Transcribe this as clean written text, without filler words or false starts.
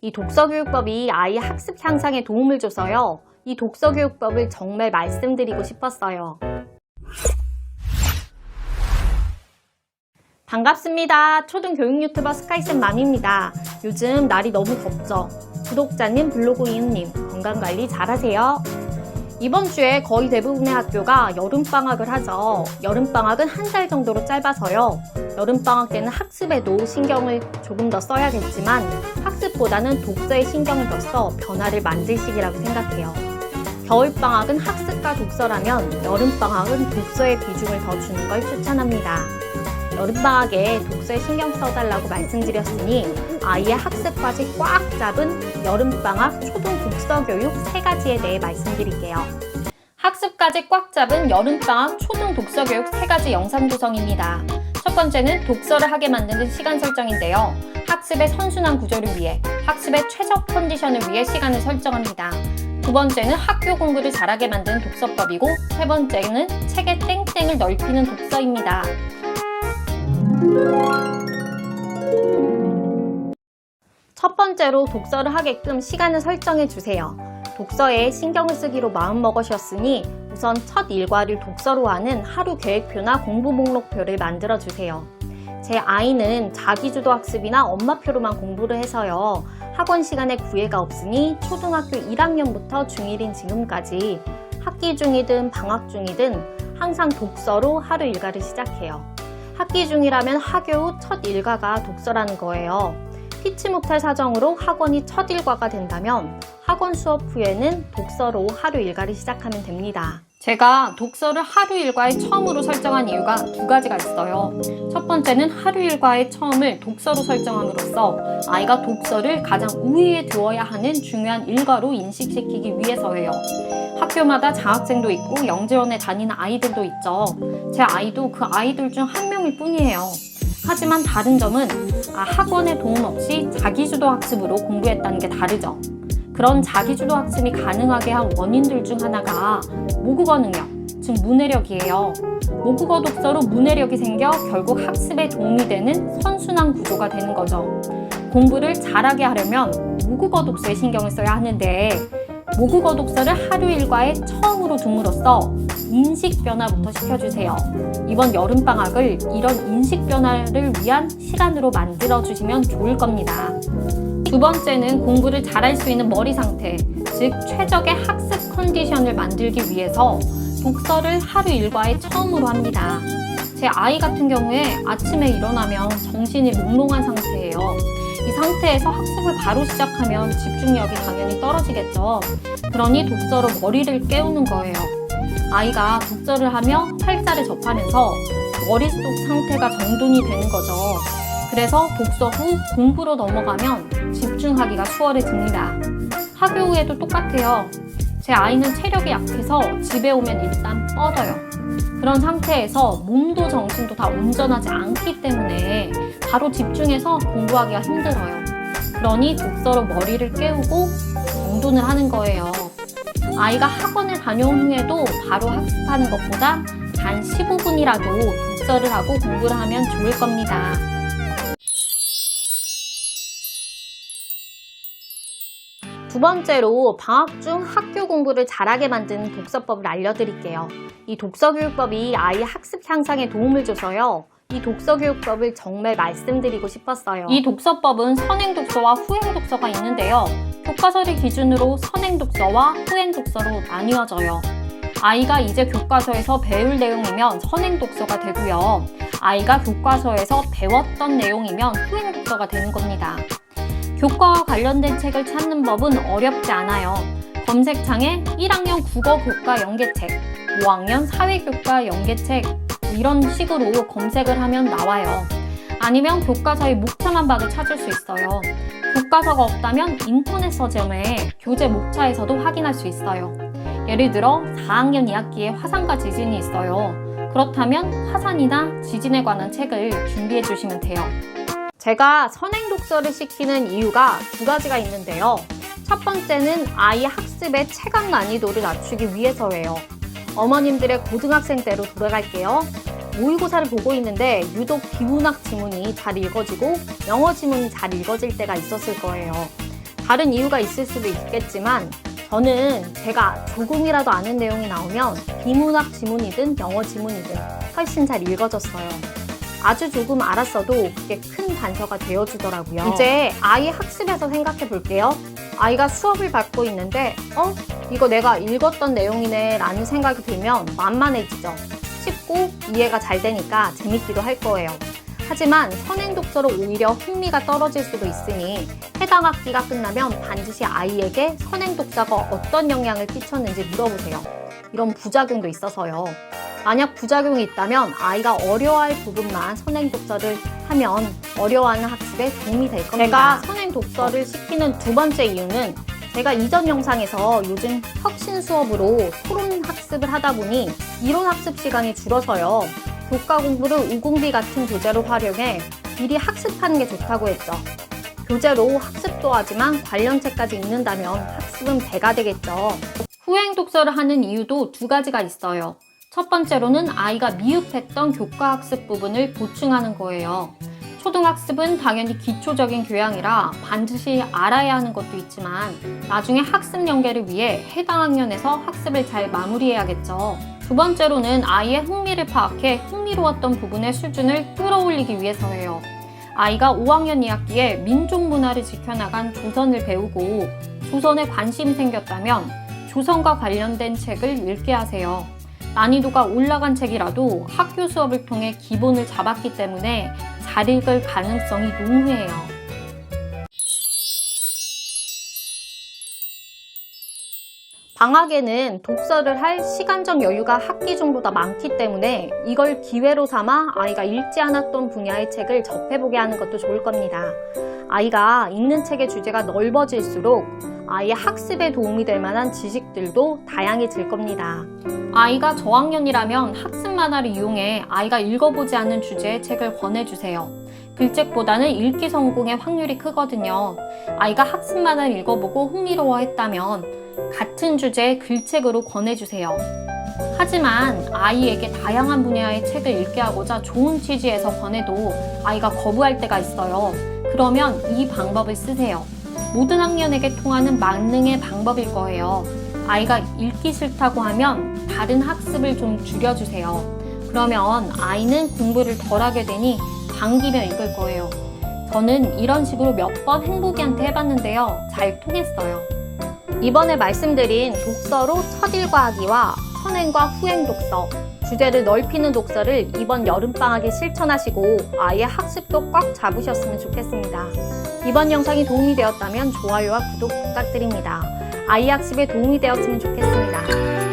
이 독서교육법이 아이의 학습 향상에 도움을 줘서요. 이 독서교육법을 정말 말씀드리고 싶었어요. 반갑습니다. 초등교육 유튜버 스카이쌤 맘입니다. 요즘 날이 너무 덥죠? 구독자님, 블로그 이웃님 건강관리 잘하세요? 이번 주에 거의 대부분의 학교가 여름방학을 하죠. 여름방학은 한 달 정도로 짧아서요. 여름방학 때는 학습에도 신경을 조금 더 써야겠지만 학습보다는 독서에 신경을 더 써 변화를 만들 시기라고 생각해요. 겨울방학은 학습과 독서라면 여름방학은 독서의 비중을 더 주는 걸 추천합니다. 여름방학에 독서에 신경 써달라고 말씀드렸으니 아이의 학습까지 꽉 잡은 여름방학 초등 독서교육 3가지에 대해 말씀드릴게요. 학습까지 꽉 잡은 여름방학 초등 독서교육 3가지 영상 구성입니다. 첫 번째는 독서를 하게 만드는 시간 설정인데요. 학습의 선순환 구조를 위해, 학습의 최적 컨디션을 위해 시간을 설정합니다. 두 번째는 학교 공부를 잘하게 만드는 독서법이고, 세 번째는 책의 땡땡을 넓히는 독서입니다. 첫 번째로 독서를 하게끔 시간을 설정해 주세요. 독서에 신경을 쓰기로 마음먹으셨으니 우선 첫 일과를 독서로 하는 하루 계획표나 공부 목록표를 만들어 주세요. 제 아이는 자기주도 학습이나 엄마표로만 공부를 해서요. 학원 시간에 구애가 없으니 초등학교 1학년부터 중1인 지금까지 학기 중이든 방학 중이든 항상 독서로 하루 일과를 시작해요. 학기 중이라면 학교 후 첫 일과가 독서라는 거예요. 피치 못할 사정으로 학원이 첫 일과가 된다면 학원 수업 후에는 독서로 하루 일과를 시작하면 됩니다. 제가 독서를 하루 일과에 처음으로 설정한 이유가 2가지가 있어요. 첫 번째는 하루 일과의 처음을 독서로 설정함으로써 아이가 독서를 가장 우위에 두어야 하는 중요한 일과로 인식시키기 위해서예요. 학교마다 장학생도 있고 영재원에 다니는 아이들도 있죠. 제 아이도 그 아이들 중 한 명일 뿐이에요. 하지만 다른 점은 학원의 도움 없이 자기주도 학습으로 공부했다는 게 다르죠. 그런 자기주도 학습이 가능하게 한 원인들 중 하나가 모국어 능력, 즉 문해력이에요. 모국어 독서로 문해력이 생겨 결국 학습에 도움이 되는 선순환 구조가 되는 거죠. 공부를 잘하게 하려면 모국어 독서에 신경을 써야 하는데 모국어 독서를 하루 일과에 처음으로 둠으로써 인식 변화부터 시켜주세요. 이번 여름방학을 이런 인식 변화를 위한 시간으로 만들어주시면 좋을 겁니다. 두 번째는 공부를 잘할 수 있는 머리 상태, 즉 최적의 학습 컨디션을 만들기 위해서 독서를 하루 일과에 처음으로 합니다. 제 아이 같은 경우에 아침에 일어나면 정신이 몽롱한 상태예요. 이 상태에서 학습을 바로 시작하면 집중력이 당연히 떨어지겠죠. 그러니 독서로 머리를 깨우는 거예요. 아이가 독서를 하며 활자를 접하면서 머릿속 상태가 정돈이 되는 거죠. 그래서 독서 후 공부로 넘어가면 집중하기가 수월해집니다. 학교 후에도 똑같아요. 제 아이는 체력이 약해서 집에 오면 일단 뻗어요. 그런 상태에서 몸도 정신도 다 온전하지 않기 때문에 바로 집중해서 공부하기가 힘들어요. 그러니 독서로 머리를 깨우고 정돈을 하는 거예요. 아이가 학원을 다녀온 후에도 바로 학습하는 것보다 단 15분이라도 독서를 하고 공부를 하면 좋을 겁니다. 두 번째로 방학 중 학교 공부를 잘하게 만드는 독서법을 알려드릴게요. 이 독서교육법이 아이의 학습 향상에 도움을 줘서요. 이 독서교육법을 정말 말씀드리고 싶었어요. 이 독서법은 선행독서와 후행독서가 있는데요. 교과서를 기준으로 선행독서와 후행독서로 나뉘어져요. 아이가 이제 교과서에서 배울 내용이면 선행독서가 되고요. 아이가 교과서에서 배웠던 내용이면 후행독서가 되는 겁니다. 교과와 관련된 책을 찾는 법은 어렵지 않아요. 검색창에 1학년 국어 교과 연계책, 5학년 사회교과 연계책 이런 식으로 검색을 하면 나와요. 아니면 교과서의 목차만 봐도 찾을 수 있어요. 교과서가 없다면 인터넷 서점에 교재 목차에서도 확인할 수 있어요. 예를 들어 4학년 2학기에 화산과 지진이 있어요. 그렇다면 화산이나 지진에 관한 책을 준비해 주시면 돼요. 제가 선행독서를 시키는 이유가 2가지가 있는데요. 첫 번째는 아이 학습의 체감 난이도를 낮추기 위해서예요. 어머님들의 고등학생 때로 돌아갈게요. 모의고사를 보고 있는데 유독 비문학 지문이 잘 읽어지고 영어 지문이 잘 읽어질 때가 있었을 거예요. 다른 이유가 있을 수도 있겠지만 저는 제가 조금이라도 아는 내용이 나오면 비문학 지문이든 영어 지문이든 훨씬 잘 읽어졌어요. 아주 조금 알았어도 그게 큰 단서가 되어주더라고요. 이제 아이 학습에서 생각해 볼게요. 아이가 수업을 받고 있는데 이거 내가 읽었던 내용이네 라는 생각이 들면 만만해지죠. 쉽고 이해가 잘 되니까 재밌기도 할 거예요. 하지만 선행 독서로 오히려 흥미가 떨어질 수도 있으니 해당 학기가 끝나면 반드시 아이에게 선행 독서가 어떤 영향을 끼쳤는지 물어보세요. 이런 부작용도 있어서요. 만약 부작용이 있다면 아이가 어려워할 부분만 선행 독서를 하면 어려워하는 학습에 도움이 될 겁니다. 제가 선행 독서를 시키는 두 번째 이유는 제가 이전 영상에서 요즘 혁신 수업으로 토론 학습을 하다 보니 이론 학습 시간이 줄어서요. 교과 공부를 우공비 같은 교재로 활용해 미리 학습하는 게 좋다고 했죠. 교재로 학습도 하지만 관련책까지 읽는다면 학습은 배가 되겠죠. 후행 독서를 하는 이유도 두 가지가 있어요. 첫 번째로는 아이가 미흡했던 교과 학습 부분을 보충하는 거예요. 초등학습은 당연히 기초적인 교양이라 반드시 알아야 하는 것도 있지만 나중에 학습 연계를 위해 해당 학년에서 학습을 잘 마무리해야겠죠. 두 번째로는 아이의 흥미를 파악해 흥미로웠던 부분의 수준을 끌어올리기 위해서예요. 아이가 5학년 2학기에 민족 문화를 지켜나간 조선을 배우고 조선에 관심이 생겼다면 조선과 관련된 책을 읽게 하세요. 난이도가 올라간 책이라도 학교 수업을 통해 기본을 잡았기 때문에 잘 읽을 가능성이 농후해요. 방학에는 독서를 할 시간적 여유가 학기 정보다 많기 때문에 이걸 기회로 삼아 아이가 읽지 않았던 분야의 책을 접해보게 하는 것도 좋을 겁니다. 아이가 읽는 책의 주제가 넓어질수록 아이의 학습에 도움이 될 만한 지식들도 다양해질 겁니다. 아이가 저학년이라면 학습 만화를 이용해 아이가 읽어보지 않은 주제의 책을 권해주세요. 글책보다는 읽기 성공의 확률이 크거든요. 아이가 학습 만화를 읽어보고 흥미로워했다면 같은 주제의 글책으로 권해주세요. 하지만 아이에게 다양한 분야의 책을 읽게 하고자 좋은 취지에서 권해도 아이가 거부할 때가 있어요. 그러면 이 방법을 쓰세요. 모든 학년에게 통하는 만능의 방법일 거예요. 아이가 읽기 싫다고 하면 다른 학습을 좀 줄여주세요. 그러면 아이는 공부를 덜 하게 되니 당기며 읽을 거예요. 저는 이런 식으로 몇 번 행복이한테 해봤는데요. 잘 통했어요. 이번에 말씀드린 독서로 첫 일과하기와 선행과 후행 독서, 주제를 넓히는 독서를 이번 여름방학에 실천하시고 아이의 학습도 꽉 잡으셨으면 좋겠습니다. 이번 영상이 도움이 되었다면 좋아요와 구독 부탁드립니다. 아이 학습에 도움이 되었으면 좋겠습니다.